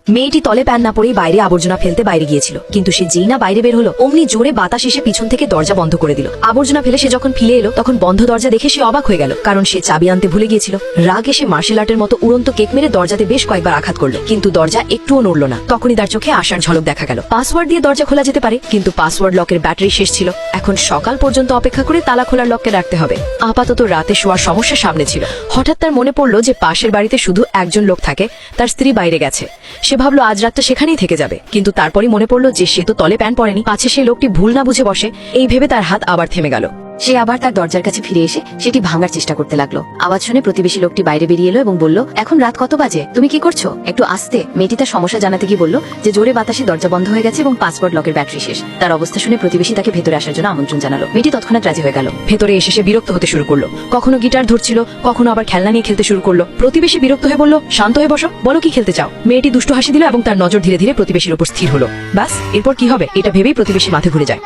মেয়েটি তলে প্যান না পরেই বাইরে আবর্জনা ফেলতে বাইরে গিয়েছিল, কিন্তু সে যেই না বাইরে বের হলো অমনি জোরে বাতাস এসে পিছন থেকে দরজা বন্ধ করে দিল। আবর্জনা ফেলে সে যখন ফিরে এলো তখন বন্ধ দরজা দেখে সে অবাক হয়ে গেল, কারণ সে চাবি আনতে ভুলে গিয়েছিল। রাগে সে মার্শাল আর্টের মতো উড়ন্ত কেক মেরে দরজাতে বেশ কয়েকবার আঘাত করলো, কিন্তু দরজা একটুও নড়ল না। তখনই তার চোখে আশার ঝলক দেখা গেল। পাসওয়ার্ড দিয়ে দরজা খোলা যেতে পারে, কিন্তু পাসওয়ার্ড লকের ব্যাটারি শেষ ছিল। এখন সকাল পর্যন্ত অপেক্ষা করে তালা খোলার লককে রাখতে হবে। আপাতত রাতে শোয়ার সমস্যা সামনে ছিল। হঠাৎ তার মনে পড়লো যে পাশের বাড়িতে শুধু একজন লোক থাকে, তার স্ত্রী বাইরে গেছে। সে ভাবলো আজ রাতটা সেখানেই থেকে যাবে, কিন্তু তারপরই মনে পড়লো যে সে তো তলে প্যান পরেনি, পাছে সেই লোকটি ভুল না বুঝে বসে। এই ভেবে তার হাত আবার থেমে গেল। সে আবার তার দরজার কাছে ফিরে এসে সেটি ভাঙার চেষ্টা করতে লাগলো। আওয়াজ শুনে প্রতিবেশী লোকটি বাইরে বেরিয়ে এলো এবং বলল, এখন রাত কত বাজে, তুমি কি করছো? একটু আস্তে। মেয়েটি তার সমস্যা জানাতে গিয়ে বলল যে জোরে বাতাসে দরজা বন্ধ হয়ে গেছে এবং পাসওয়ার্ড লকের ব্যাটারি শেষ। তার অবস্থা শুনে প্রতিবেশী তাকে ভেতরে আসার জন্য আমন্ত্রণ জানালো। মেয়েটি তৎক্ষণাৎ রাজি হয়ে গেল। ভেতরে এসে সে বিরক্ত হতে শুরু করলো। কখনো গিটার ধরছিল, কখনো আবার খেলনা নিয়ে খেলতে শুরু করলো। প্রতিবেশী বিরক্ত হয়ে বলল, শান্ত হয়ে বসো, বলো কি খেলতে চাও। মেয়েটি দুষ্টু হাসি দিল এবং তার নজর ধীরে ধীরে প্রতিবেশীর উপর স্থির হলো। ব্যাস, এরপর কি হবে এটা ভেবেই প্রতিবেশী মাথা ঘুরে যায়।